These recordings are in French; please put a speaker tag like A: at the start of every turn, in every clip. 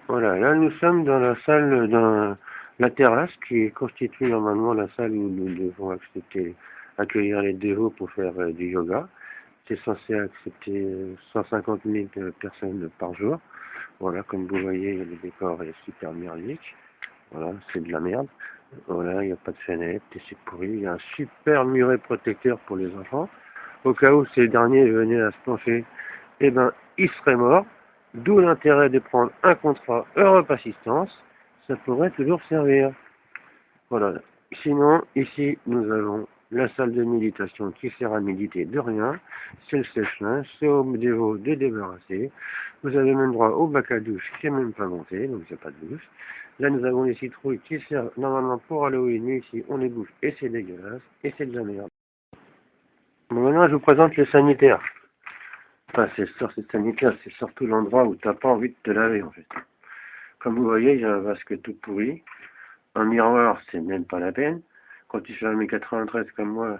A: Voilà, là nous sommes dans la salle, dans la terrasse qui constitue normalement la salle où nous devons accueillir les dévots pour faire du yoga. C'est censé accepter 150 000 personnes par jour. Voilà, comme vous voyez, le décor est super merdique. Voilà, c'est de la merde. Voilà, il n'y a pas de fenêtre, et c'est pourri. Il y a un super muret protecteur pour les enfants. Au cas où ces derniers venaient à se pencher, eh ben, ils seraient morts. D'où l'intérêt de prendre un contrat Europe Assistance. Ça pourrait toujours servir. Voilà. Sinon, ici, nous avons la salle de méditation qui sert à méditer de rien. C'est le sèche-linge, c'est au dévot de débarrasser. Vous avez même droit au bac à douche qui n'est même pas monté, donc il n'y a pas de douche. Là, nous avons les citrouilles qui servent normalement pour Halloween, mais ici, on les bouffe et c'est dégueulasse, et c'est de la merde. Bon, maintenant, je vous présente les sanitaires. Enfin, c'est sanitaire, c'est surtout l'endroit où tu n'as pas envie de te laver, en fait. Comme vous voyez, il y a un vasque tout pourri. Un miroir, c'est même pas la peine. Quand tu fais 1m93 comme moi,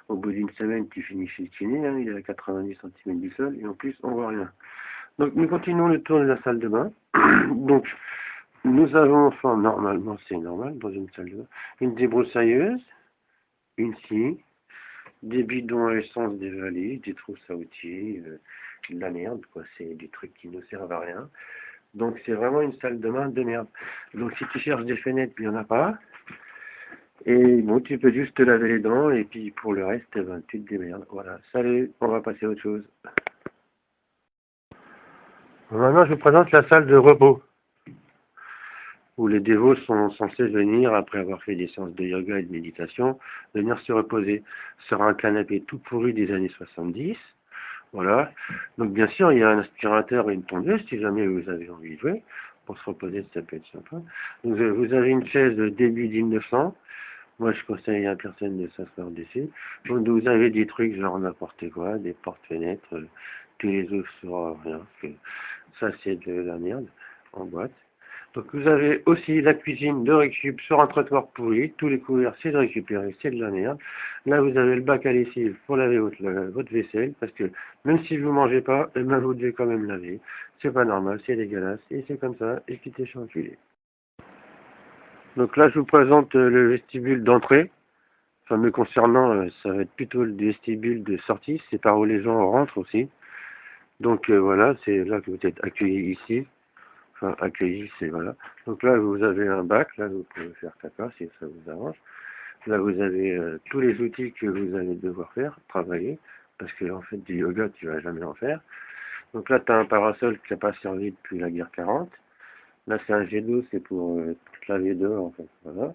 A: au bout d'une semaine, tu finis chez le kiné, hein, il est à 90 cm du sol, et en plus, on voit rien. Donc, nous continuons le tour de la salle de bain. Donc, nous avons, enfin, normalement, c'est normal dans une salle de bain, une débroussailleuse, une scie, des bidons à essence dévalés, des trousses à outils, de la merde, quoi. C'est des trucs qui ne servent à rien. Donc, c'est vraiment une salle de bain de merde. Donc, si tu cherches des fenêtres, il n'y en a pas. Et bon, tu peux juste te laver les dents, et puis pour le reste, eh ben, tu te démerdes. Voilà, salut, on va passer à autre chose. Maintenant, je vous présente la salle de repos, où les dévots sont censés venir, après avoir fait des séances de yoga et de méditation, venir se reposer. Ce sera un canapé tout pourri des années 70. Voilà. Donc, bien sûr, il y a un aspirateur et une tondeuse, si jamais vous avez envie de jouer. Pour se reposer, ça peut être sympa. Vous avez une chaise de début 1900. Moi, je conseille à personne de s'asseoir dessus. Donc, vous avez des trucs genre n'importe quoi, des portes-fenêtres, tous les ouvres sur rien. Ça, c'est de la merde en boîte. Donc, vous avez aussi la cuisine de récup sur un trottoir pourri. Tous les couverts, c'est de récupérer, c'est de la merde. Là, vous avez le bac à lessive pour laver votre vaisselle, parce que même si vous ne mangez pas, eh ben, vous devez quand même laver. C'est pas normal, c'est dégueulasse, et c'est comme ça, et quittez chez enculé. Donc là, je vous présente le vestibule d'entrée. Enfin, me concernant, ça va être plutôt le vestibule de sortie. C'est par où les gens rentrent aussi. Donc voilà, c'est là que vous êtes accueillis ici. Enfin, accueillis, c'est voilà. Donc là, vous avez un bac. Là, vous pouvez faire caca si ça vous arrange. Là, vous avez tous les outils que vous allez devoir faire, travailler. Parce que en fait, du yoga, tu vas jamais en faire. Donc là, tu as un parasol qui n'a pas servi depuis la guerre 40. Là, c'est un jet d'eau, c'est pour te laver dehors, en fait. Voilà.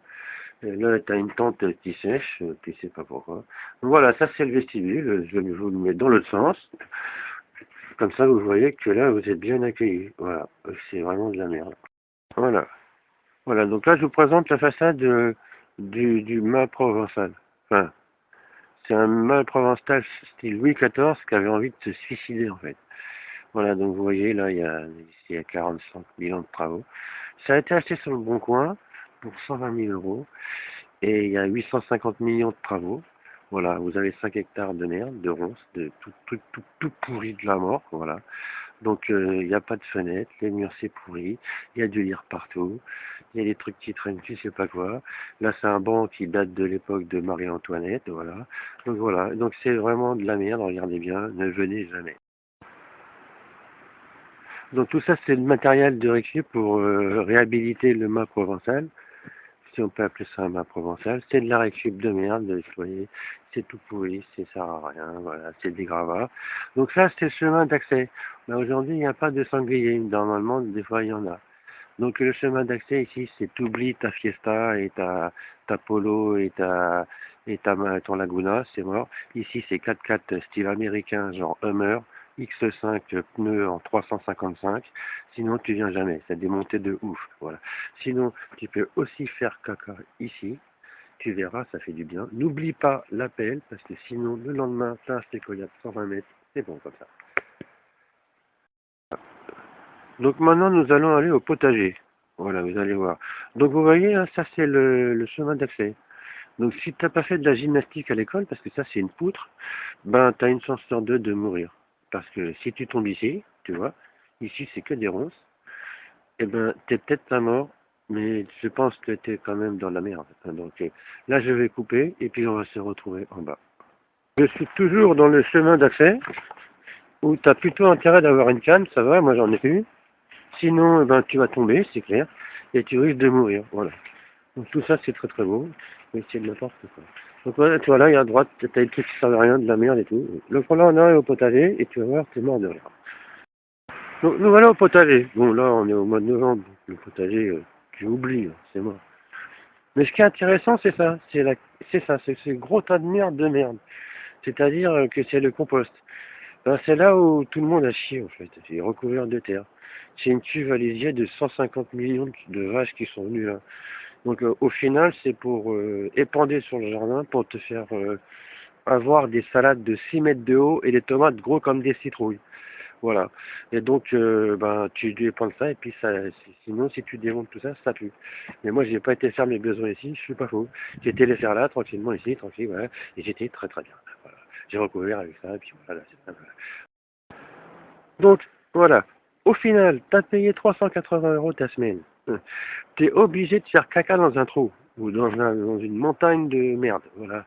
A: Et là, tu as une tente qui sèche, tu sais pas pourquoi. Donc voilà, ça c'est le vestibule. Je vais vous le mettre dans l'autre sens. Comme ça, vous voyez que là, vous êtes bien accueillis. Voilà, c'est vraiment de la merde. Voilà. Voilà, donc là, je vous présente la façade du mât provençal. Enfin, c'est un mât provençal style Louis XIV qui avait envie de se suicider, en fait. Voilà, donc vous voyez, là, il y a 45 000 ans de travaux. Ça a été acheté sur le Bon Coin pour 120 000 euros. Et il y a 850 millions de travaux. Voilà, vous avez 5 hectares de merde, de ronces, de tout pourri de la mort, voilà. Donc il n'y a pas de fenêtre, les murs c'est pourri, il y a du lierre partout, il y a des trucs qui traînent, tu sais pas quoi. Là c'est un banc qui date de l'époque de Marie-Antoinette, voilà. Donc voilà, donc c'est vraiment de la merde, regardez bien, ne venez jamais. Donc tout ça c'est le matériel de récup pour réhabiliter le mât provençal. Si on peut appeler ça un mât provençal, c'est de la récup de merde, vous voyez, c'est tout pourri, ça sert à rien, voilà, c'est des gravats. Donc ça, c'est le chemin d'accès. Mais aujourd'hui, il n'y a pas de sanglier, normalement, des fois, il y en a. Donc le chemin d'accès ici, c'est t'oublies ta Fiesta et ta Polo ton Laguna, c'est mort. Ici, c'est 4x4 style américain, genre Hummer, X5 pneus en 355. Sinon, tu viens jamais. C'est des montées de ouf. Voilà. Sinon, tu peux aussi faire caca ici. Tu verras, ça fait du bien. N'oublie pas l'appel, parce que sinon, le lendemain, tu as un stécoyat de 120 mètres. C'est bon comme ça. Donc maintenant, nous allons aller au potager. Voilà, vous allez voir. Donc vous voyez, hein, ça c'est le chemin d'accès. Donc si tu n'as pas fait de la gymnastique à l'école, parce que ça c'est une poutre, ben tu as une chance sur deux de mourir. Parce que si tu tombes ici, tu vois, ici c'est que des ronces. eh ben, t'es peut-être pas mort, mais je pense que t'es quand même dans la merde. Donc là, je vais couper et puis on va se retrouver en bas. Je suis toujours dans le chemin d'accès où tu as plutôt intérêt d'avoir une canne, ça va, moi j'en ai une. Sinon, eh ben, tu vas tomber, c'est clair, et tu risques de mourir. Voilà. Donc tout ça, c'est très très beau, mais c'est de n'importe quoi. Donc voilà, tu vois là, il y a à droite, t'as des trucs qui servent à rien, de la merde et tout. Le problème, on est au potager, et tu vas voir, t'es mort de rire. Donc nous voilà au potager. Bon, là, on est au mois de novembre, donc le potager, tu oublies, hein, c'est mort. Mais ce qui est intéressant, c'est ça, c'est ce gros tas de merde. C'est-à-dire que c'est le compost. Ben, c'est là où tout le monde a chié, en fait. C'est recouvert de terre. C'est une cuve à lisier de 150 millions de vaches qui sont venues là. Donc au final, c'est pour épander sur le jardin pour te faire avoir des salades de 6 mètres de haut et des tomates gros comme des citrouilles. Voilà. Et donc, ben, tu dépenses ça et puis ça, sinon, si tu démontes tout ça, ça pue. Mais moi, j'ai pas été faire mes besoins ici, je suis pas faux. J'ai été les faire là, tranquillement ici, tranquille, voilà. Et j'étais très très bien. Voilà. J'ai recouvert avec ça et puis voilà. Donc, voilà. Au final, tu as payé 380 € ta semaine. Tu es obligé de faire caca dans un trou ou dans une montagne de merde. Voilà.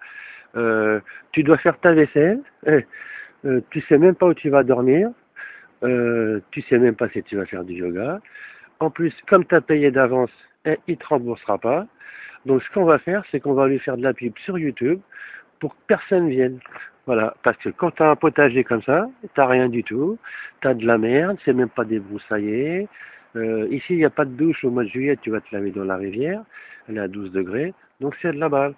A: Tu dois faire ta vaisselle. Tu sais même pas où tu vas dormir. Tu sais même pas si tu vas faire du yoga. En plus, comme tu as payé d'avance, il ne te remboursera pas. Donc, ce qu'on va faire, c'est qu'on va lui faire de la pub sur YouTube pour que personne vienne. Voilà, parce que quand tu as un potager comme ça, t'as rien du tout, tu as de la merde, c'est même pas débroussaillé. Ici, il n'y a pas de douche au mois de juillet, tu vas te laver dans la rivière, elle est à 12 degrés, donc c'est de la balle.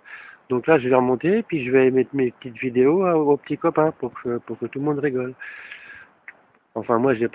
A: Donc là, je vais remonter, puis je vais mettre mes petites vidéos aux petits copains pour que tout le monde rigole. Enfin, moi, j'ai pas